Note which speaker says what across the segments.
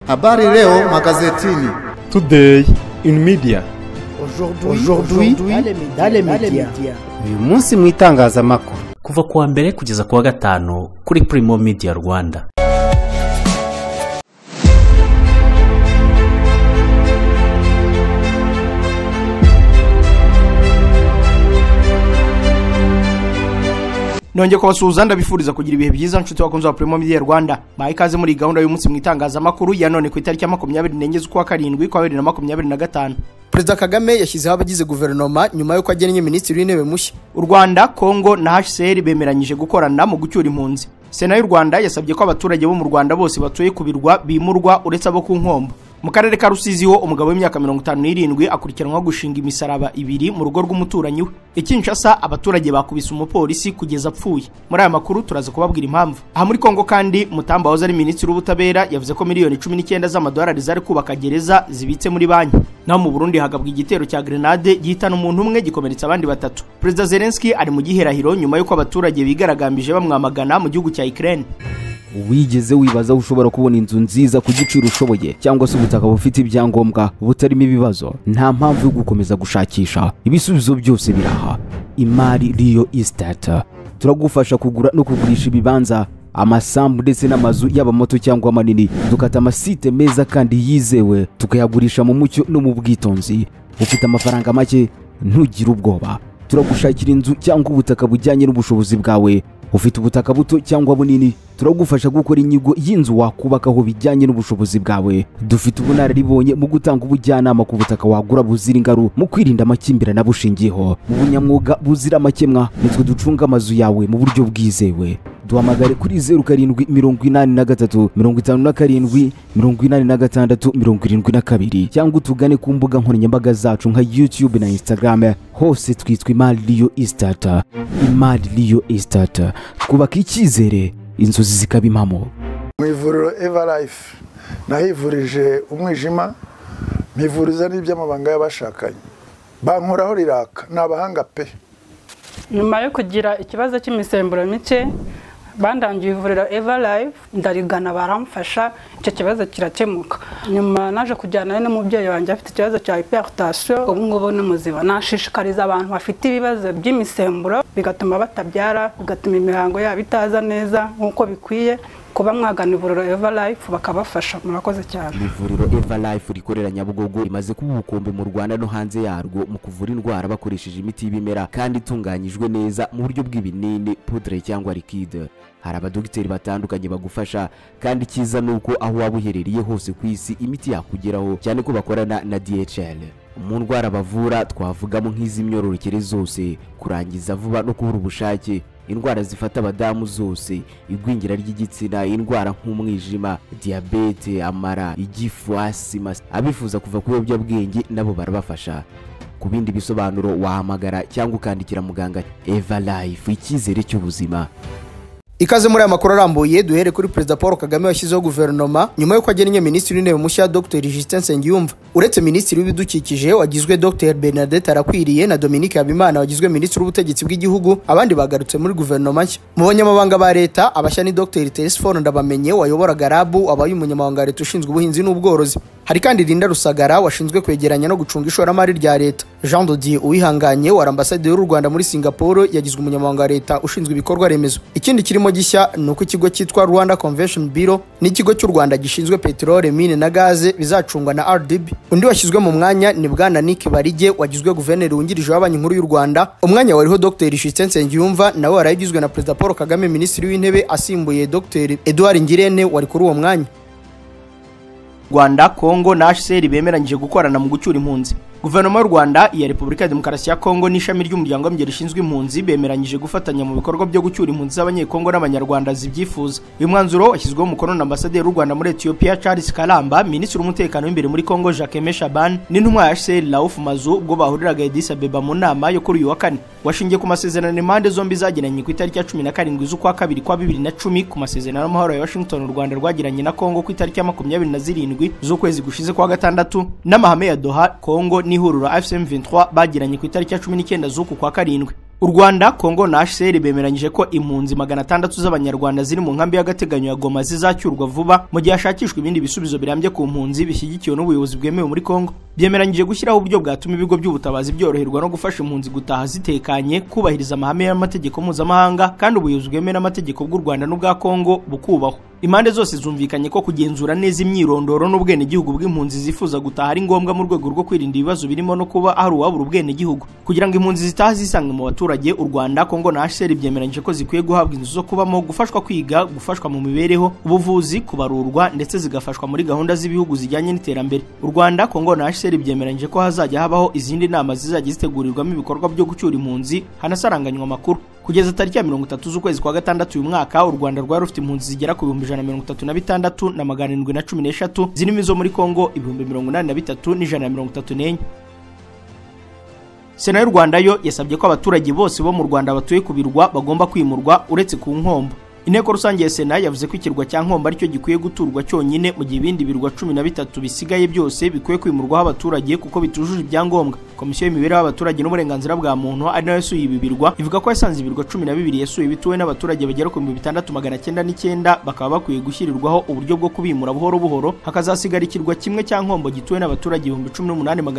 Speaker 1: Habari leo magazetini.
Speaker 2: Today in media.
Speaker 3: Aujourd'hui dans les médias.
Speaker 4: Uyu munsi mu itangazamakuru.
Speaker 5: Kuva kuwa mbere kugeza kuwa gatanu kuri Primo Media Rwanda.
Speaker 3: Nongeye kubasuhuza ndabifuriza kugira ibihe byiza nshuti bakunze wa Primo Media Rwanda. Baye ikaze muri gahunda y'umunsi mu itangazamakuru ya none ku itariki ya 24 z'ukwa karindwi kwa 2025. Perezida Kagame yashyizeho abagize guverinoma nyuma yuko agennye minisitiri w'intebe mushya. U Rwanda, Kongo na HCR bemeranyije gukorana mu gucyura impunzi. Sena y'u Rwanda yasabye ko abaturage bo mu Rwanda bose batuye kubirwa bimurwa uretse abo ku Nkombo. Mu karere ka Rusizi ho umugabo w'imyaka 57 akurikiranwa gushinga imisaraba ibiri mu rugo rw'umuturanyi we. Ikinshasa abaturage bakubise umupolisi kugeza apfuye. Muri aya makuru turaza kubabwira impamvu. Aha muri Kongo kandi Mutamba waza ari minisitiri w'ubutabera yavuze ko miliyoni 19 z'amadolari zari kubaka gereza zibitse muri banki. Naho mu Burundi hagabwa igitero cya grenade gihitana umuntu umwe gikomeretsa abandi batatu. Perezida Zelensky ari mu giherahiro nyuma yuko abaturage bigaragambije bamwamagana mu gihugu cya Ukraine.
Speaker 4: Wigeze wibaza ushobora kubona inzu nziza ku giciro ushoboye cyangwa se ubutaka bufite ibyangombwa butarimo ibibazo? Nta mpamvu yo gukomeza gushakisha, ibisubizo byose biraha. Imari Rio Estate turagufasha kugura no kugurisha ibibanza, amasambu ndetse n'amazu y'abamoto cyangwa manini. Dukata amasite meza kandi yizewe, tukayagurisha mu mucyo no mu bwitonzi. Ufite amafaranga make ntugire ubwoba, turagushakira inzu cyangwa ubutaka bujyanye n'ubushobozi bwawe. Ufite ubutaka buto cyangwa bunini, turagufasha gukora inyigo y'inzu wakubakaho bijyanye n'ubushobozi bwawe. Dufite ubunararibonye mu gutanga ubujyanama ku butaka wagura buzira ingaru, mu kwirinda amakimbirane bushingiyeho, mu bunyamwuga buzira amakemwa. Nitwe ducunga amazu yawe mu buryo bwizewe. Duhamagare kuri 0783 57 86 72 cyangwa utugane ku mbuga nkoranyambaga zacu nka YouTube na Instagram. Hose twitwa Imari Rio Estate. Imari Rio Estate, twubaka icyizere, inzozi zikaba impamo.
Speaker 6: Mu ivuriro Everlife nahivurije umwijima, mpivuriza n'iby'amabanga y'abashakanye. Bankoraho riraka n'abahanga pe.
Speaker 7: Nyuma yo kugira ikibazo cy'imisemburo mike bandangiye ivuriro Everlife, ndarigana baramfasha, icyo kibazo kirakemuka. Nyuma naje kujyana n'umubyeyi wanjye afite ikibazo cya hypertension, ubu ngubu n'umuziba. Nashishikariza abantu bafite ibibazo by'imisemburo bigatuma batabyara, bigatuma imihango yabo itaza neza nkuko bikwiye, kuba mwagana ivuriro Everlife bakabafasha. Murakoze cyane.
Speaker 4: Ivuriro Everlife rikorera Nyabugogo rimaze kuba ubukombe mu Rwanda no hanze yarwo mu kuvura indwara bakoresheje imiti y'ibimera kandi itunganyijwe neza mu buryo bw'ibinini, poudre cyangwa liquide. Hari abadogiteri batandukanye bagufasha, kandi kiza nuko aho waba uherereye hose ku isi imiti yakugeraho, cyane ko bakorana na DHL. Mu ndwara bavura twavugamo nk'iz'imyororokere zose, kurangiza vuba no kubura ubushake, indwara zifata abadamu zose, igwingira ry'igitsina, indwara nk'umwijima, diabete, amara, igifu, asima. Abifuza kuva ku biyobyabwenge nabo barabafasha. Ku bindi bisobanuro wahamagara cyangwa ukandikira muganga. Everlife, icyizere cy'ubuzima.
Speaker 3: Ikaze muri aya makuru arambuye, duhere kuri Perezida Paul Kagame washyizeho guverinoma nyuma yuko agennye minisitiri w'intebe mushya Dr Justin Nsengiyumva. Uretse minisitiri w'ibidukikije wagizwe Dr Bernadette Arakwiriye na Dominique Habimana wagizwe minisitiri w'ubutegetsi bw'igihugu, abandi bagarutse muri guverinoma nshya. Mu banyamabanga ba leta abashya ni Dr Telesphore Ndabamenye wayoboraga RAB, abaye umunyamabanga wa leta ushinzwe ubuhinzi n'ubworozi. Hari kandi Linda Rusagara washinzwe kwegeranya no gucunga ishoramari rya leta. Jean Dodier Uwihanganye wa ambasaderi y'u Rwanda muri Singapore yagizwe umunyamabanga wa leta ushinzwe ibikorwa remezo. Ikindi kirimo gishya nuko ikigo cyitwa Rwanda Convention Bureau n'ikigo cy'u Rwanda gishinzwe peterole, mine na gaze bizacungwa na RDB. Undi washyizwe mu mwanya ni Bwana Nick Barige wagizwe guverineri wungirije wa Banki Nkuru y'u Rwanda. Umwanya wariho Dr Justin Nsengiyumva nawe warayigizwe na Perezida Paul Kagame, minisitiri w'intebe asimbuye Dr Edouard Ngirente wari kuri uwo mwanya. Rwanda, Kongo na HCR bemeranyije gukorana mu gucyura impunzi. Guverinoma y'u Rwanda, iya Repubulika ya Demokarasi ya Kongo n'ishami ry'umuryango w'abibumbye rishinzwe impunzi bemeranyije gufatanya mu bikorwa byo gucyura impunzi z'abanyekongo n'abanyarwanda zibyifuza. Uyu mwanzuro washyizweho umukono na ambasaderi w'u Rwanda muri Ethiopia Charles Kalamba, minisitiri w'umutekano w'imbere muri Kongo Jacques Shaban n'intumwa ya HCR Laouf Mazu ubwo bahuriraga Addis Abeba mu nama yo kuri uyu wa kane. Washingiye ku masezerano impande zombi zagenanye ku itariki ya 17 z'ukwa kabiri kwa 2010 ku masezerano y'amahoro ya Washington u Rwanda rwagiranye na Kongo ku itariki ya 27 z'ukwezi gushize kwa gatandatu, n'amahame ya Doha Kongo n'ihuriro AFCM 23 bagiranye ku itariki ya 19 z'uku kwa karindwi. U Rwanda, Kongo na HCR bemeranyije ko impunzi 600 z'abanyarwanda ziri mu nkambi y'agateganyo ya Goma zizacyurwa vuba mu gihe hashakishwa ibindi bisubizo birambye ku mpunzi bishyigikiwe n'ubuyobozi bwemewe muri Kongo. Byemeranyije gushyiraho uburyo bwatuma ibigo by'ubutabazi byoroherwa no gufasha impunzi gutaha zitekanye, kubahiriza amahame y'amategeko mpuzamahanga kandi ubuyobozi bwemewe n'amategeko bw'u Rwanda n'ubwa Kongo bukubahwa. Impande zose zumvikanye ko kugenzura neza imyirondoro n'ubwene gihugu bw'impunzi zifuza gutaha ari ngombwa mu rwego rwo kwirinda ibibazo birimo no kuba hari uwabura ubwene gihugu. Kugira ngo impunzi zitaha zisanga mu baturage, U Rwanda, Kongo na HCR byemeranyije ko zikwiye guhabwa inzu zo kubamo, gufashwa kwiga, gufashwa mu mibereho, ubuvuzi, kubarurwa ndetse zigafashwa muri gahunda z'ibihugu zijyanye n'iterambere. U Rwanda, Kongo na HCR byemeranyije ko hazajya habaho izindi nama zizajya zitegurirwamo ibikorwa byo gucyura impunzi, hanasaranganywa amakuru. Kugeza tariki ya 30 z'ukwezi kwa gatandatu uyu mwaka, U Rwanda rwari rufite impunzi zigera ku 136,713 zirimo izo muri Kongo 83,134. Sena y'u Rwanda yo yasabye ko abaturage bose bo mu Rwanda batuye ku birwa bagomba kwimurwa uretse ku nkombo. Inteko rusange ya Sena yavuze ko ikirwa cya Nkombo aricyo gikwiye guturwa cyonyine mu gihe ibindi birwa 13 bisigaye byose bikwiye kwimurwaho abaturage kuko bitujuje ibyangombwa. Komisiyo y'imibereho y'abaturage n'uburenganzira bwa muntu ari nayo yasuye ibi birwa ivuga ko yasanze ibirwa 12 yasuye bituwe n'abaturage bagera ku 6,909 bakaba bakwiye gushyirirwaho uburyo bwo kubimura buhoro buhoro, hakazasigara ikirwa kimwe cya Nkombo gituwe n'abaturage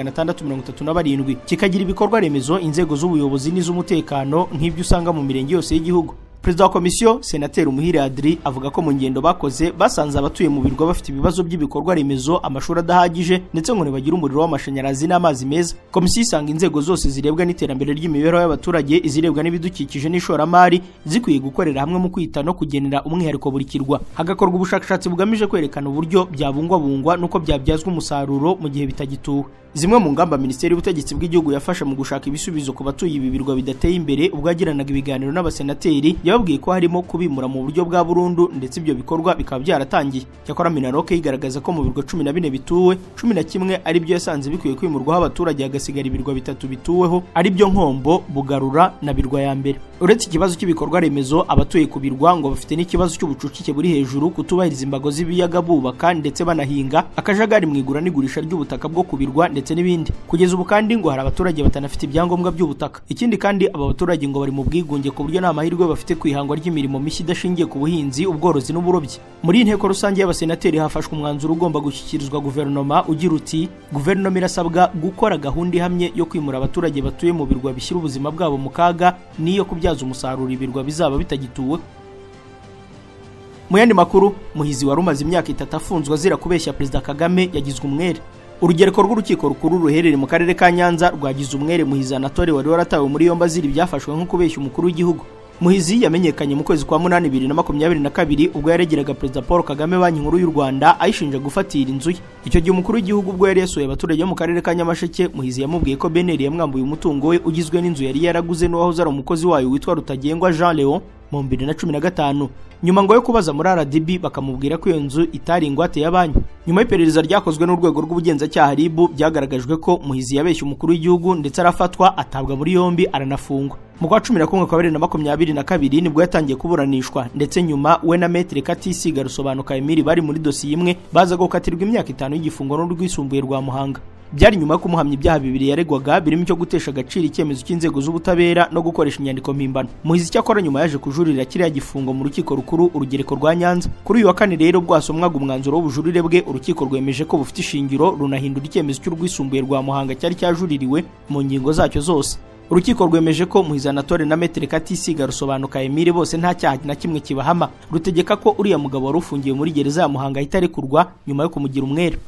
Speaker 3: 18,637 kikagira ibikorwa remezo, inzego z'ubuyobozi n'iz'umutekano nk'ibyo usanga mu mirenge yose y'igihugu. Perezida wa Komisiyo, Senateri Umuhire Adri, avuga ko mu ngendo bakoze basanze abatuye mu birwa bafite ibibazo by'ibikorwa remezo, amashuri adahagije ndetse ngo ntibagira umuriro w'amashanyarazi n'amazi meza. Komisiyo isanga inzego zose zirebwa n'iterambere ry'imibereho y'abaturage, izirebwa n'ibidukikije n'ishoramari zikwiye gukorera hamwe mu kwita no kugenera umwihariko buri kirwa. Hagakorwa ubushakashatsi bugamije kwerekana uburyo byabungwabungwa nuko byabyazwa umusaruro mu gihe bitagituwe. Zimwe mu ngamba Minisiteri y'Ubutegetsi bw'Igihugu yafasha mu gushaka ibisubizo ku batuye ibi birwa bidateye imbere ubwo yagiranaga ibiganiro n'abasenateri, yababwiye ko harimo kubimura mu buryo bwa burundu ndetse ibyo bikorwa bikaba byaratangiye. Cyakora Minaroke yigaragaza ko mu birwa 14 bituwe, 11 ari byo yasanze bikwiye kwimurwaho abaturage, hagasigara ibirwa 3 bituweho ari byo Nkombo, Bugarura na Birwa ya mbere. Uretse ikibazo cy'ibikorwa remezo, abatuye ku birwa ngo bafite n'ikibazo cy'ubucucike buri hejuru, kutubahiriza imbago z'ibiyaga bubaka ndetse banahinga, akajagari mu igura n'igurisha ry'ubutaka bwo ku birwa ndetse n'ibindi. Kugeza ubu kandi ngo hari abaturage batanafite ibyangombwa by'ubutaka. Ikindi kandi aba baturage ngo bari mu bwigunge ku buryo nta mahirwe bafite kwihangwa ry'imirimo mishya idashingiye ku buhinzi, ubworozi n'uburobyi. Muri inteko rusange y'abasenateri hafashwe umwanzuro ugomba gushyikirizwa guverinoma ugira uti: guverinoma irasabwa gukora gahunda ihamye yo kwimura abaturage batuye mu birwa bishyira ubuzima bwabo mu kaga niyo kubyaza umusaruro ibirwa bizaba bitagituwe. Mu yandi makuru, Muhizi wari umaze imyaka 3 afunzwe azira kubeshya Perezida Kagame yagizwe umwere. Urugereko rw'urukiko rukuru ruherereye mu karere ka Nyanza rwagize umwere Muhizi Anatole wari waratawe muri yombi azira ibyafashwe nko kubeshya umukuru w'igihugu. Muhizi yamenyekanye mu kwezi kwa 8 2022 ubwo yaregeraga Perezida Paul Kagame Banki Nkuru y'u Rwanda ayishinja gufatira inzu ye. Icyo gihe umukuru w'igihugu ubwo yari yasuye abaturage bo mu karere ka Nyamasheke, Muhizi yamubwiye ko Beneri yamwambuye umutungo we ugizwe n'inzu yari yaraguze n'uwahoze ari umukozi wayo witwa Rutagengwa Jean Leon mu 2015. Nyuma ngo yo kubaza muri RDB bakamubwira ko iyo nzu itari ingwate ya banki. Nyuma y'iperereza ryakozwe n'urwego rw'ubugenzacyaha RIB byagaragajwe ko Muhizi yabeshye umukuru w'igihugu ndetse arafatwa, atabwa muri yombi, aranafungwa. Mu kwa 11/2022 nibwo yatangiye kuburanishwa ndetse nyuma we na Maître Katisiga Rusobanuka Emile bari muri dosiye imwe baza gukatirwa imyaka 5 y'igifungo n'urwisumbuye rwa Muhanga. Byari nyuma yo kumuhamya ibyaha bibiri yaregwaga birimo cyo gutesha agaciro icyemezo cy'inzego z'ubutabera no gukoresha inyandiko mpimbano. Muhizi cyakora nyuma yaje kujurira kiriya gifungo mu rukiko rukuru urugereko rwa Nyanza. Kuri uyu wa kane rero bwasomwaga umwanzuro w'ubujurire bwe, urukiko rwemeje ko bufite ishingiro runahindura icyemezo cy'urwisumbuye rwa Muhanga cyari cyajuririwe mu ngingo zacyo zose. Urukiko rwemeje ko Muhizi Anatole na Maître Katisiga Rusobanuka Emile bose nta cyaha na kimwe kibahama, rutegeka ko uriya mugabo wari ufungiye muri gereza ya Muhanga itarekurwa nyuma yo kumugira umwere.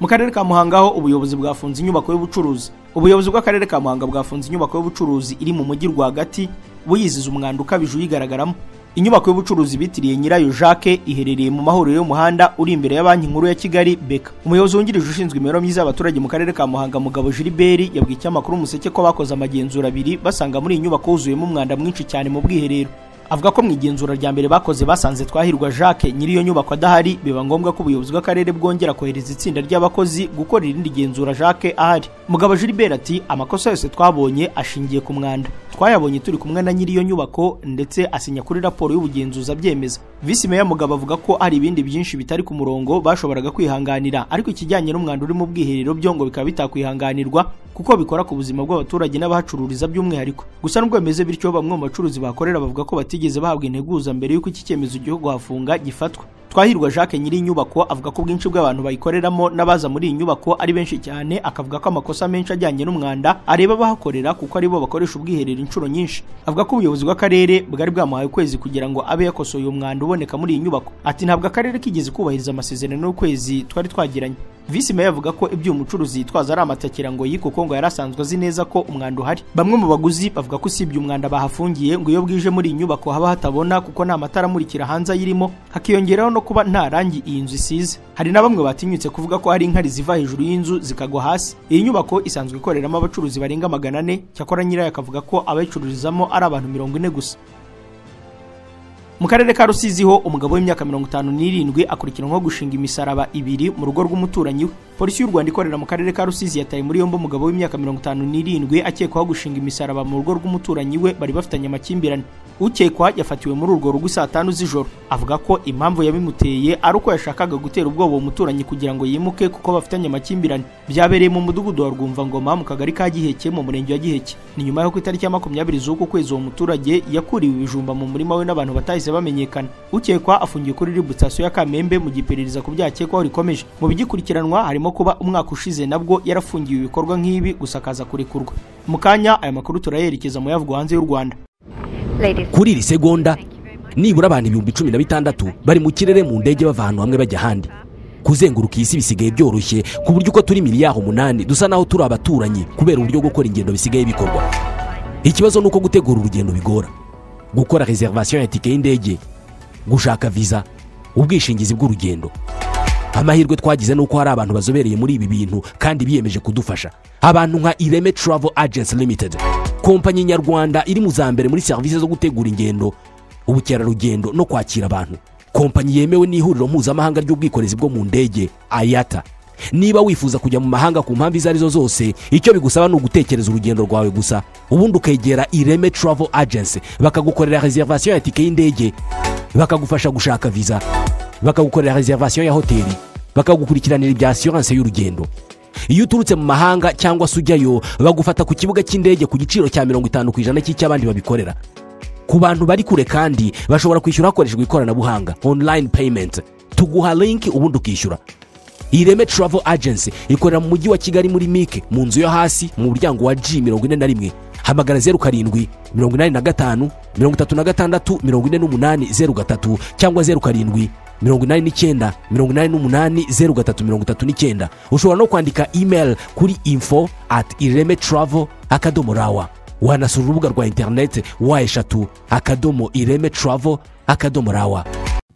Speaker 3: Mu karere ka Muhanga ho ubuyobozi bwafunze inyubako y'ubucuruzi. Ubuyobozi bw'akarere ka Muhanga bwafunze inyubako y'ubucuruzi iri mu mujyi rwagati buyiziza umwanda ukabije uyigaragaramo. Inyubako y'ubucuruzi bitiriye nyirayo Jacques iherereye mu mahuriro y'umuhanda uri imbere ya Banki Nkuru ya Kigali BK. Umuyobozi wungirije ushinzwe imibereho myiza y'abaturage mu karere ka Muhanga Mugabo Gilbert yabwiye ikinyamakuru Umuseke ko bakoze amagenzura abiri basanga muri iyi nyubako huzuyemo umwanda mwinshi cyane mu bwiherero. avuga ko mu igenzura rya mbere bakoze basanze Twahirwa Jacques nyiri iyo nyubako adahari, biba ngombwa ko ubuyobozi bw'akarere bwongera kohereza itsinda ry'abakozi gukora irindi genzura Jacques ahari. Mugabo Gilbert ati amakosa yose twabonye ashingiye ku mwanda, twayabonye turi kumwe na nyiri iyo nyubako ndetse asinya kuri raporo y'ubugenzuzi abyemeza. Vice Mayor Mugabo avuga ko hari ibindi byinshi bitari ku murongo bashoboraga kwihanganira, ariko ikijyanye n'umwanda uri mu bwiherero byo ngo bikaba bitakwihanganirwa kuko bikora ku buzima bw'abaturage n'abahacururiza by'umwihariko. Gusa nubwo bimeze bityo, bamwe mu bacuruzi bakorera bavuga ko batigeze bahabwa integuza mbere y'uko iki cyemezo cyo guhafunga gifatwa. Twahirwa Jacques nyiri inyubako avuga ko ubwinshi bw'abantu bayikoreramo n'abaza muri iyi nyubako ari benshi cyane, akavuga ko amakosa menshi ajyanye n'umwanda areba abahakorera kuko aribo bakoresha ubwiherero inshuro nyinshi. Avuga ko ubuyobozi bw'akarere bwari bwamuhaye ukwezi kugira ngo abe yakosoye umwanda uboneka muri iyi nyubako. Ati ntabwo akarere kigeze kubahiriza amasezerano y'ukwezi twari twagiranye. Vice Mayor avuga ko ibyo umucuruzi yitwaza ari amatakira ngo yikuko ngo yarasanzwe azi neza ko umwanda uhari. Bamwe mu baguzi bavuga ko usibye umwanda bahafungiye ngo iyo bwije muri iyi nyubako haba hatabona kuko nta matara amurikira hanze ayirimo, hakiyongeraho no kuba nta rangi iyi nzu isize. Hari na bamwe batinyutse kuvuga ko hari inkari ziva hejuru y'inzu zikagwa hasi. Iyi nyubako isanzwe ikoreramo abacuruzi barenga 400, cyakora nyirayo akavuga ko abayicururizamo ari abantu 40 gusa. Mu karere ka Rusizi ho umugabo w'imyaka 57 akurikiranweho gushinga imisaraba 2 mu rugo rw'umuturanyi we. Polisi y'u Rwanda ikorera mu karere ka Rusizi yataye muri yombo umugabo w'imyaka 57 akekwaho gushinga imisaraba mu rugo rw'umuturanyi we bari bafitanye amakimbirane. Ukekwa yafatiwe muri urwo rugo saa 5 z'ijoro. Avuga ko impamvu yabimuteye ari uko yashakaga gutera ubwoba umuturanyi kugira ngo yimuke kuko bafitanye amakimbirane. Byabereye mu mudugudu wa Rwumva-ngoma mu kagari ka Giheke mu murenge wa Giheke. Ni nyuma yo ku itariki ya 20 z'uko kwezi uwo muturage yakuriwe ibijumba mu murima we n'abantu batahise bamenyekana. Ukekwa afungiye kuri Ributasiyo ya Kamembe mu giperereza ku byakekwaho rikomeje. Mu bigikurikiranwa harimo kuba umwaka ushize nabwo yarafungiwe ibikorwa nk'ibi gusakaza kurekurwa. Mu kanya aya makuru turayerekeza mu yavugwa hanze y'u Rwanda.
Speaker 8: Kuri iri segonda nibura abantu 16,000 bari mu kirere mu ndege bava ahantu hamwe bajya ahandi. Kuzenguruka isi bisigaye byoroshye ku buryo uko turi miliyari 8 dusa naho turi abaturanyi kubera uburyo bwo gukora ingendo bisigaye bikorwa. Ikibazo nuko gutegura urugendo bigora, gukora reservation ya tike y'indege, gushaka visa, ubwishingizi bw'urugendo. Amahirwe twagize nuko hari abantu bazobereye muri ibi bintu kandi biyemeje kudufasha. Abantu nka Ireme Travel Agents Limited, kompanyi nyarwanda iri mu zambere muri service zo gutegura ingendo, ubukerarugendo no kwakira abantu. Kompanyi yemewe n'ihuriro mpuzamahanga ry'ubwikorezi bwo mu ndege IATA. Niba wifuza kujya mu mahanga ku mpamvu izarizo zose, icyo bigusaba ni ugutekereza urugendo rwawe gusa, ubundi ukegera Ireme Travel Agency bakagukorera reservation ya tike y'indege, bakagufasha gushaka visa, bakagukorera reservation ya hoteli, bakagukurikiranira ibya assurance y'urugendo. Iyo uturutse mu mahanga cyangwa sujyayo bagufata ku kibuga cy'indege ku giciro cya 50% cy'abandi babikorera. Ku bantu bari kure kandi bashobora kwishyura hakoreshejwe ikoranabuhanga online payment, tuguha link ubundi ukishyura. Ireme Travel Agency ikorera mu mujyi wa Kigali muri Mike mu nzu yo hasi mu muryango wa G41. Hamagara 07 85 36 48 cyangwa 07 89 88 ushobora no kwandika email kuri info@iremetravel.rawa. Wanasura urubuga rwa internet wa@iremetravel.rawa.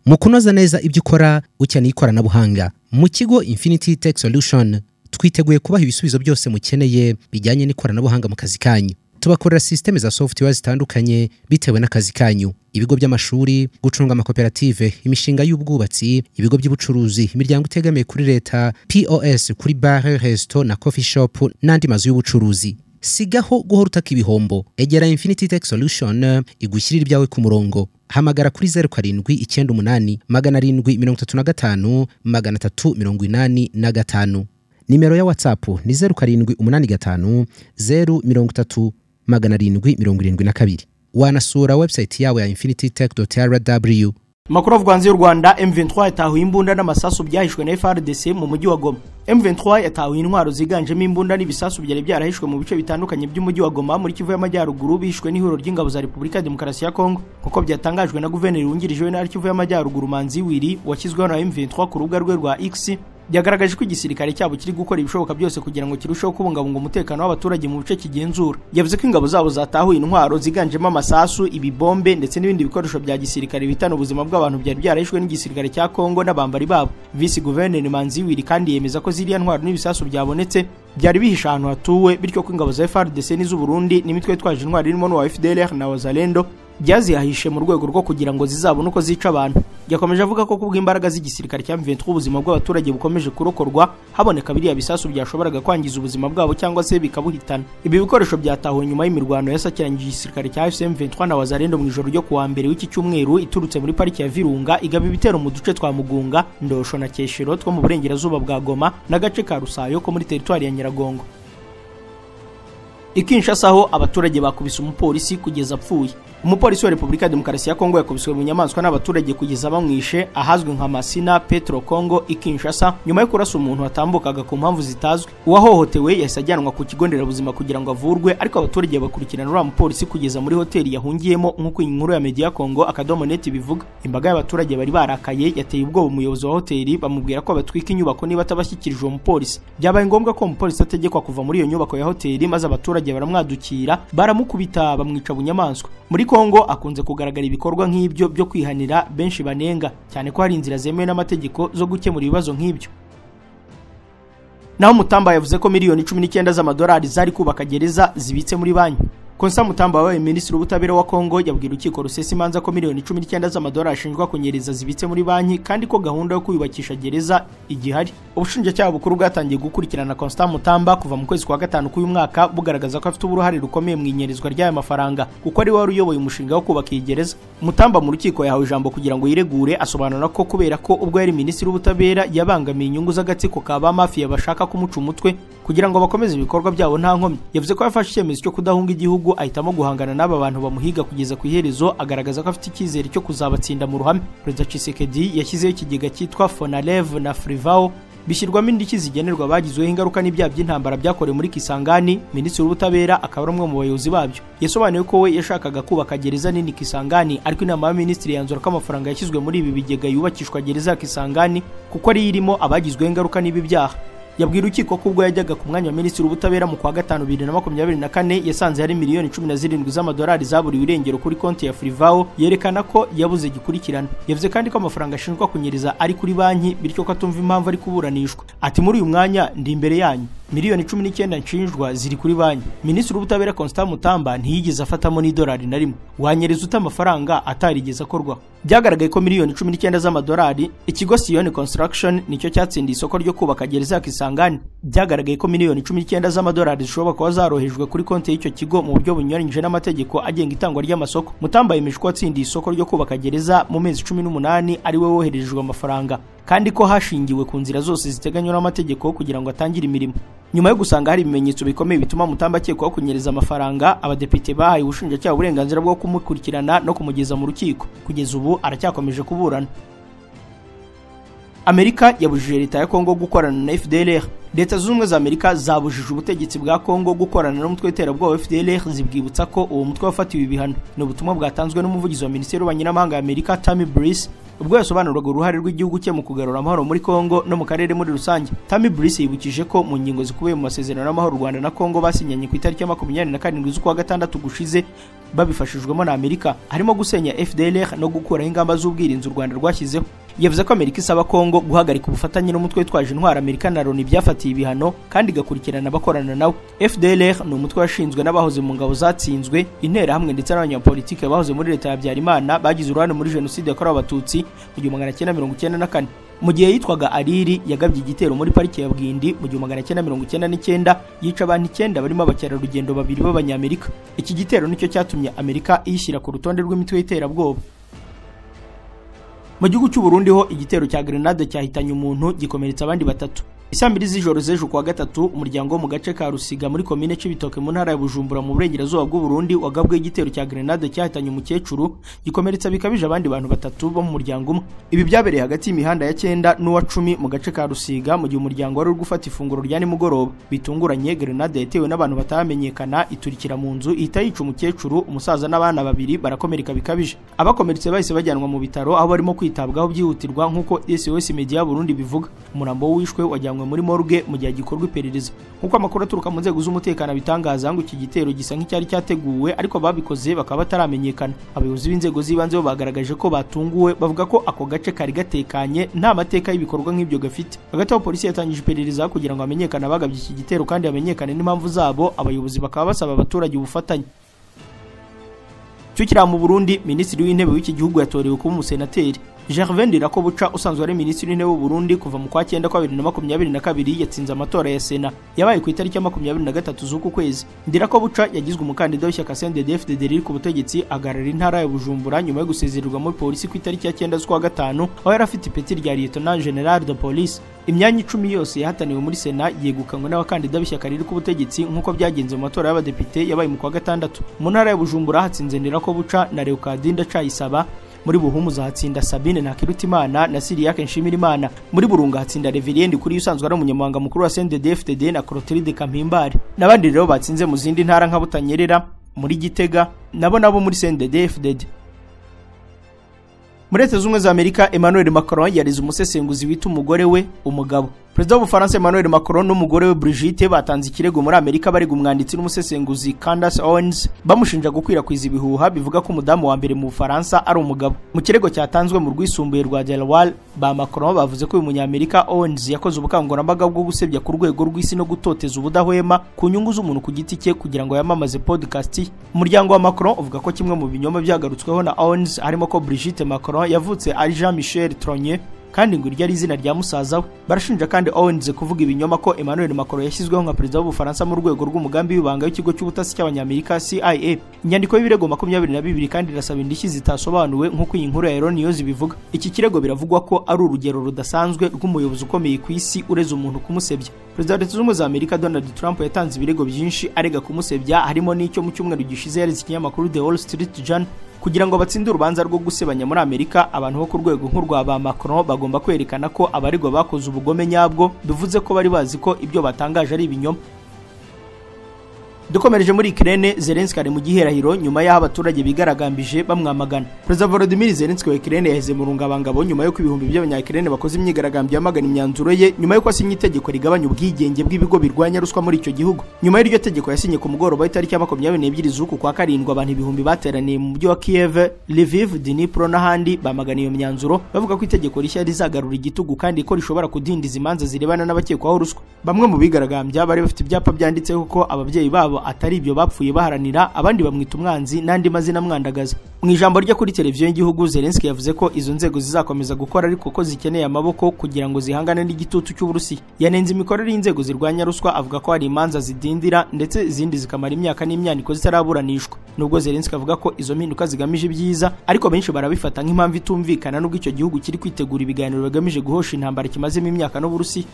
Speaker 9: Mu kunoza neza ibyo ukora ukeneye ikoranabuhanga, mu kigo Infinity Tech Solution twiteguye kubaha ibisubizo byose mukeneye bijyanye n'ikoranabuhanga mu kazi kanyu. Tubakorera system za software zitandukanye bitewe n'akazi kanyu. Ibigo by'amashuri, gucunga amakoperative, imishinga y'ubwubatsi, ibigo by'ubucuruzi, imiryango itegamiye kuri leta, POS kuri bar, resto na coffee shop n'andi mazu y'ubucuruzi. Sigaho guhora utaka ibihombo. Egera Infinity Tech Solution igushyirira ibyawe ku murongo. Hamagara kuri 0798 735 385. Nimero ya WhatsApp ni 0785 030 772. Wanasura website yawe ya infinitytech.rw.
Speaker 3: Makuru avugwa hanze y'u Rwanda. M23 yatahuye imbunda n'amasasu byahishwe na FARDC mu mujyi wa Goma. M23 yatahuye intwaro ziganjemo imbunda n'ibisasu byari byarahishwe mu bice bitandukanye by'umujyi wa Goma muri Kivu y'Amajyaruguru bihishwe n'ihuriro ry'ingabo za Repubulika ya Demokarasi ya Kongo, kuko byatangajwe na guverineri wungirije w'intara Kivu y'Amajyaruguru Manzi Wiri washyizweho na M23 ku rubuga rwe rwa X. Byagaragaje ko igisirikare cyabo kiri gukora ibishoboka byose kugira ngo kirusheho kubungabunga umutekano w'abaturage mu bice kigenzura. Yavuze ko ingabo zabo zatahuye intwaro ziganjemo amasasu, ibibombe ndetse n'ibindi bikoresho bya gisirikare bitana ubuzima bw'abantu byari byarahishwe n'igisirikare cya Kongo n'abambari babo. Vice Guverneur Manzi Wiri kandi yemeza ko ziriya ntwaro n'ibisasu byabonetse byari bihisha ahantu hatuwe, bityo ko ingabo za FARDC n'iz'u Burundi n'imitwe yitwaje intwaro irimo n'uwa FDLR na Wazalendo byazihahishe mu rwego rwo kugira ngo zizabone uko zica abantu. Yakomeje avuga ko kubw'imbaraga z'igisirikare cya M23 ubuzima bw'abaturage bukomeje kurokorwa, haboneka biriya bisasu byashoboraga kwangiza ubuzima bwabo cyangwa se bikabuhitana. Ibi bikoresho byatahuwe nyuma y'imirwano yasakiranyije igisirikare cya M23 na Wazalendo mu ijoro ryo kuwa mbere w'iki cyumweru iturutse muri pariki ya Virunga igaba ibitero mu duce twa Mugunga, Ndosho na Keshero two mu burengerazuba bwa Goma n'agace ka Rusayo ko muri teritwari ya Nyiragongo. Kinshasa ho abaturage bakubise umupolisi kugeza apfuye. Umupolisi wa Repubulika ya Demokarasi ya Kongo yakubiswe mu nyamaswa n'abaturage kugeza bamwishe ahazwi nka Masina Petro Kongo Kinshasa nyuma yo kurasa umuntu watambukaga ku mpamvu zitazwi. Uwahohotewe yahise ajyanwa ku kigo nderabuzima kugira ngo avurwe, ariko abaturage bakurikirana uriya mupolisi kugeza muri hoteli yahungiyemo nk'uko inkuru ya Media Congo Akadomonet bivuga. Imbaga y'abaturage bari barakaye yateye ubwoba umuyobozi wa hoteli bamubwira ko batwika inyubako niba atabashyikirije uwo mupolisi. Byabaye ngombwa ko umupolisi ategekwa kuva muri iyo nyubako ya hoteli, maze abaturage baramwadukira baramukubita bamwica bunyamaswa. Muri Kongo akunze kugaragara ibikorwa nk'ibyo byo kwihanira benshi banenga, cyane ko hari inzira zemewe n'amategeko zo gukemura ibibazo nk'ibyo. Naho Mutamba yavuze ko miliyoni 19 z'amadolari zari kubaka gereza zibitse muri banki. Konsa Mutamba wabaye minisitiri w'ubutabera wa Kongo yabwira urukiko rusesa imanza ko miliyoni 19 z'amadolari ashinjwa kunyereza zibitse muri banki, kandi ko gahunda yo kuyubakisha gereza igihari. Ubushinjacyaha bukuru bwatangiye gukurikirana Konsa Mutamba kuva mu kwezi kwa gatanu k'uyu mwaka bugaragaza ko afite uruhare rukomeye mu inyerezwa ry'aya mafaranga kuko ari wari uyoboye umushinga wo kubaka iyi gereza. Mutamba mu rukiko yahawe ijambo kugira ngo yiregure, asobanura ko kubera ko ubwo yari minisitiri w'ubutabera yabangamiye inyungu z'agatsiko ka ba mafia bashaka kumuca umutwe kugira ngo bakomeze ibikorwa byabo nta nkomyi. Yavuze ko yafashe icyemezo cyo kudahunga igihugu, ahitamo guhangana n'aba bantu bamuhiga kugeza ku iherezo, agaragaza ko afite icyizere cyo kuzabatsinda mu ruhame. Perezida Tshisekedi yashyizeho ikigega cyitwa Fonalev na Frivao bishyirwamo indishyi zigenerwa bagizweho ingaruka n'ibyaha by'intambara byakorewe muri Kisangani. Minisitiri w'ubutabera akaba ari umwe mu bayobozi babyo. Yasobanuye ko we yashakaga kubaka gereza nini Kisangani, ariko inama y'abaminisitiri yanzura ko amafaranga yashyizwe muri ibi bigega yubakishwa gereza ya Kisangani kuko ari irimo abagizweho ingaruka n'ibi byaha. Yabwira urukiko ko ubwo yajyaga ku mwanya wa minisitiri w'ubutabera mu kwa gatanu 2024 yasanze hari miliyoni 17 z'amadolari zaburiwe irengero kuri konti ya Frivao, yerekana ko yabuze gikurikirana. Yavuze kandi ko amafaranga ashinjwa kunyereza ari kuri banki, bityo ko atumva impamvu ari kuburanishwa. Ati muri uyu mwanya ndi imbere yanyu, miliyoni 19 nshinjwa ziri kuri banki. Minisitiri w'ubutabera Constant Mutamba ntiyigeze afatamo n'idolari na rimwe. Wanyereza uta amafaranga atarigeze akorwaho. Byagaragaye ko miliyoni 19 z'amadolari ikigo Sione Construction nicyo cyatsindiye isoko ryo kubaka gereza ya Kisangani. Byagaragaye ko miliyoni 19 z'amadolari zishobora kuba zarohejwe kuri konti y'icyo kigo mu buryo bunyuranyije n'amategeko agenga itangwa ry'amasoko. Mutamba yemeje ko atsindiye isoko ryo kubaka gereza mu mezi 18 ari we woherejwe amafaranga, kandi ko hashingiwe ku nzira zose ziteganywa n'amategeko kugira ngo atangire imirimo. Nyuma yo gusanga hari ibimenyetso bikomeye bituma Mutamba akekwaho kunyereza amafaranga, abadepite bahaye ubushinjacyaha uburenganzira bwo kumukurikirana no kumugeza mu rukiko. Kugeza ubu aracyakomeje kuburana. Amerika yabujije leta ya Kongo gukorana na FDLR. Leta zunze ubumwe za Amerika zabujije ubutegetsi bwa Kongo gukorana n'umutwe w'iterabwoba FDLR, zibwibutsa ko uwo mutwe wafatiwe ibihano. Ni ubutumwa bwatanzwe n'umuvugizi wa Minisiteri y'Ububanyi n'Amahanga ya Amerika Tammy Bruce ubwo yasobanuraga uruhare rw'igihugu cye mu kugarura amahoro muri Kongo no mu karere muri rusange. Tammy Bruce yibukije ko mu ngingo zikubiye mu masezerano y'amahoro Rwanda na Kongo basinyanye ku itariki ya 27 z'ukwa gatandatu gushize babifashijwemo na Amerika, harimo gusenya FDLR no gukuraho ingamba z'ubwirinzi u Rwanda rwashyizeho. Yavuze ko Amerika isaba Kongo guhagarika ubufatanye n'umutwe witwaje intwara Amerika na Loni byafatiye ibihano kandi igakurikirana abakorana nawe. FDLR ni umutwe washinzwe n'abahoze mu ngabo zatsinzwe, intera hamwe ndetse n'abanyapolitike bahoze muri leta ya Habyarimana bagize uruhare muri jenoside yakorewe abatutsi mu 1994. Mu gihe yitwaga Ariri yagabye igitero muri pariki ya Bwindi mu 1999 yica abantu 9 barimo abakerarugendo babiri b'abanyamerika. Iki gitero nicyo cyatumye Amerika iyishyira ku rutonde rw'imitwe y'iterabwoba. Mu gihugu cy'u Burundi ho igitero cya grenade cyahitanye umuntu gikomeretsa abandi batatu. Isambiri z'ijoro z'ejo kwa gatatu umuryango wo mu gace ka Rusiga muri komine Cibitoke mu ntara ya Bujumbura mu burengerazuba bw'u Burundi wagabwe igitero cya grenade cyahitanye umukecuru gikomeretsa bikabije abandi bantu batatu bo mu muryango umwe. Ibi byabereye hagati y'imihanda ya 9 n'uwa 10 mu gace ka Rusiga mu gihe umuryango wari gufata ifunguro rya nimugoroba. Bitunguranye grenade yatewe n'abantu batamenyekana iturikira mu nzu ihita yica umukecuru, umusaza n'abana babiri barakomereka bikabije. Abakomeretse bahise bajyanwa mu bitaro aho barimo kwitabwaho byihutirwa nk'uko SOS Media Burundi bivuga. Umurambo wishwe wajyanwe muri morgue mu gihe gikorwa iperereza. Nkuko amakuru aturuka mu nzego z'umutekano bitangaza ngo iki gitero gisa nk'icyari cyateguwe ariko babikoze bakaba bataramenyekana. Abayobozi b'inzego z'ibanze bo bagaragaje ko batunguwe, bavuga ko ako gace kari gatekanye nta mateka y'ibikorwa nk'ibyo gafite. Hagati aho polisi yatangije iperereza kugira ngo amenyekane abagabye iki gitero kandi amenyekane n'impamvu zabo. Abayobozi bakaba basaba abaturage ubufatanye. Tukira mu Burundi, Minisitiri w'Intebe w'iki gihugu yatorewe kuba umusenateri. Gervais Ndirakobuca usanzwe ari Minisitiri w'Intebe w'u Burundi kuva mu kwa 9 kwa 2022 yatsinze amatora ya Sena yabaye ku itariki ya 23 z'uku kwezi. Ndirakobuca yagizwe umukandida w'ishyaka CNDD-FDD riri ku butegetsi agarara intara ya Bujumbura nyuma yo gusezererwa muri polisi ku itariki ya 9 z'ukwa gatanu aho yari afite ipeti rya Lieutenant General de Police. Imyanya 10 yose yahataniwe muri Sena yegukanywe n'abakandida b'ishyaka riri ku butegetsi nk'uko byagenze mu matora y'abadepite yabaye mu kwa gatandatu. Mu ntara ya Bujumbura hatsinze Ndirakobuca na Leokadinda Cayisaba, muri Buhumuza hatsinda Sabine Ntakirutimana na Siriyake Nshimirimana, muri Burunga hatsinda Reveriendi kuri usanzwe ari umunyamabanga mukuru wa CNDD-FDD na Clotilde Kampimbari. Nabandi rero batsinze mu zindi ntara nka Butanyerera, muri Gitega nabo muri CNDD-FDD. Muri Leta Zunze Ubumwe za Amerika, Emmanuel Macron yarize umusesenguzi wita umugore we umugabo. Perezida w'Ubufaransa Emmanuel Macron n'umugore we Brigitte batanze ikirego muri Amerika bari gumwanditsi n'umusesenguzi Candace Owens bamushinja gukwirakwiza ibihuha bivuga ko umudamu wa mbere mu Bufaransa ari umugabo. Mu kirego cyatanzwe mu rwisumbuye rwa Delaware, ba Macron bavuze ko uyu munyamerika Owens yakoze ubukangurambaga bwo gusebya ku rwego rw'isi no gutoteza ubudahwema ku nyungu z'umuntu ku giti cye kugira ngo yamamaze podcast. Umuryango wa Macron uvuga ko kimwe mu binyoma byagarutsweho na Owens harimo ko Brigitte Macron yavutse ari Jean-Michel Trogne kandi ngo iryo ari izina rya musaza we. Barashinja kandi Owens kuvuga ibinyoma ko Emmanuel Macron yashyizweho nka perezida w'Ubufaransa mu rwego rw'umugambi w'ibanga w'ikigo cy'ubutasi cy'abanyamerika CIA. Inyandiko y'ibirego 22 kandi irasaba indishyi zitasobanuwe nk'uko iyi nkuru ya Euronews bivuga. Iki kirego biravugwa ko ari urugero rudasanzwe rw'umuyobozi ukomeye ku isi ureze umuntu kumusebya. Perezida wa Leta Zunze Ubumwe za Amerika Donald Trump yatanze ibirego byinshi arega kumusebya, harimo n'icyo mu cyumweru gishize yareze ikinyamakuru The Wall Street Journal. Kugira ngo batsinde urubanza rwo gusebanya muri Amerika, abantu bo ku rwego nk'urwa ba Macron bagomba kwerekana ko abaregwa bakoze ubugome nyabwo, bivuze ko bari bazi ko ibyo batangaje ari ibinyoma. Dukomereje muri Ukraine, Zelensky ari mu giherahiro nyuma y'aho abaturage bigaragambije bamwamagana. Perezida Volodymyr Zelensky wa Ukraine yaheze mu rungabangabo nyuma yo kubihumbi by'abanya-Ukraine bakoze imyigaragambyo yamagana imyanzuro ye nyuma yo kwasinye itegeko rigabanya ubwigenge bw'ibigo birwanya ruswa muri icyo gihugu. Nyuma y'iryo tegeko yasinye ku mugoroba w'itariki ya 22 z'uku kwa karindwi, abantu ibihumbi bateraniye mu mujyi wa Kiev, Lviv, Dnipro n'ahandi bamagana iyo myanzuro bavuga ko itegeko rishya rizagarura igitugu kandi ko rishobora kudindiza imanza zirebana n'abakekwaho ruswa. Bamwe mu bigaragambya bari bafite ibyapa byanditseho ko ababyeyi babo atari ibyo bapfuye baharanira, abandi bamwita umwanzi n'andi mazina mwandagaza. Mu ijambo rye kuri televiziyo y'igihugu, Zelensky yavuze ko izo nzego zizakomeza gukora ariko ko zikeneye amaboko kugira ngo zihangane n'igitutu cy'Uburusiya. Yanenze imikorere y'inzego zirwanya ruswa, avuga ko hari imanza zidindira ndetse izindi zikamara imyaka n'imyaniko zitaraburanishwa. Nubwo Zelensky avuga ko izo mpinduka zigamije ibyiza, ariko benshi barabifata nk'impamvu itumvikana nubwo icyo gihugu kiri kwitegura ibiganiro bigamije guhosha intambara kimazemo imyaka n'Uburusiya.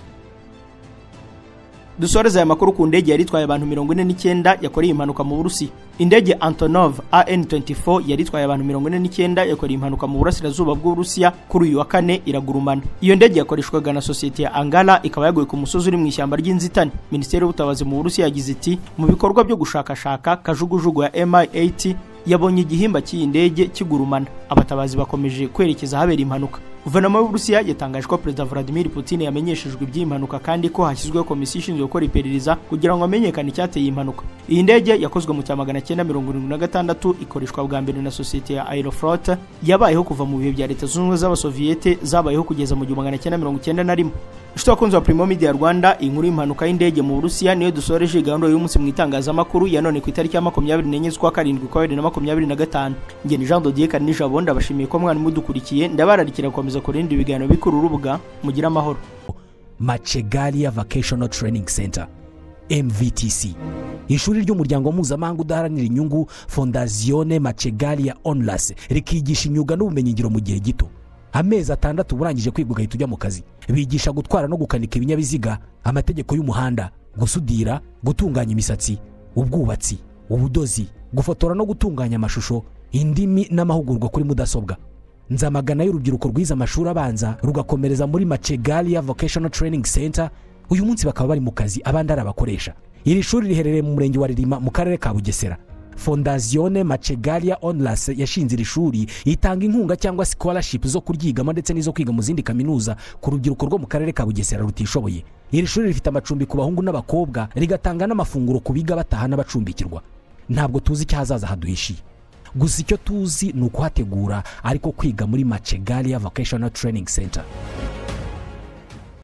Speaker 3: Dusoreza aya makuru ku ndege yari itwaye abantu 49 yakoreye impanuka mu Burusiya. Indege Antonov AN-24 yari itwaye abantu 49 yakoreye impanuka mu burasirazuba bw'Uburusiya kuri uyu wa kane iragurumana. Iyo ndege yakoreshwaga na sosiyete ya Angala, ikaba yaguye ku musozi uri mu ishyamba ry'inzitane. Minisiteri y'ubutabazi mu Burusiya yagize iti mu bikorwa byo gushakashaka kajugujugu ya Mi-8 yabonye igihimba cy'iyi ndege kigurumana. Abatabazi bakomeje kwerekeza ahabera impanuka. Guverinoma y'Uburusiya yatangaje ko Perezida Vladimir Putin yamenyeshejwe iby'impanuka kandi ko hashyizweho komisiyo ishinzwe gukora iperereza kugira ngo amenyekane icyateye impanuka. Iyi ndege yakozwe mu 1976 ikoreshwa bwa mbere na sosiyete ya Aeroflot, yabayeho kuva mu bihe bya Leta Zunze Ubumwe z'Abasoviyete, zabayeho kugeza mu 1991. Inshuti bakunzi wa Primo Media Rwanda, inkuru y'impanuka y'indege mu Burusiya niyo dusoreje gahunda y'umunsi mu itangazamakuru ya none ku itariki ya 24 z'ukwa karindwi kwa 2025. Nge ni Jean Dodier Kanijabo, ndabashimiye ko mwana mudukurikiye, ndabararikira gukomeza kurinda ibiganiro bikuru urubuga. Mugira amahoro.
Speaker 8: Machegalia Vocational Training Center MVTC, ishuri ry'umuryango mpuzamahanga udaharanira inyungu Fondazione Machegalia Onlus, rikigisha imyuga n'ubumenyingiro mu gihe gito. Amezi 6 burangije kwiga ugahita ujya mu kazi. Bigisha gutwara no gukanika ibinyabiziga, amategeko y'umuhanda, gusudira, gutunganya imisatsi, ubwubatsi, ubudozi, gufotora no gutunganya amashusho, indimi n'amahugurwa kuri mudasobwa. Nzamagana y'urubyiruko rwiza amashuri abanza rugakomereza muri Machegalia Vocational Training Center. Uyu munsi bakaba bari mu kazi, abandi ari abakoresha. Iri shuri riherereye mu murenge wa Ririma mu karere ka Bugesera. Fondazione Machegalia Onlus yashinze iri shuri itanga inkunga cyangwa scholarship zo kuryigamo ndetse n'izo kwiga mu zindi kaminuza ku rubyiruko rwo mu karere ka Bugesera rutishoboye. Iri shuri rifite amacumbi ku bahungu n'abakobwa, rigatanga n'amafunguro ku biga bataha n'abacumbikirwa. Ntabwo tuzi icyo hazaza haduhishiye, gusa icyo tuzi ni ukuhategura ariko kwiga muri Machegalia Vocational Training Center.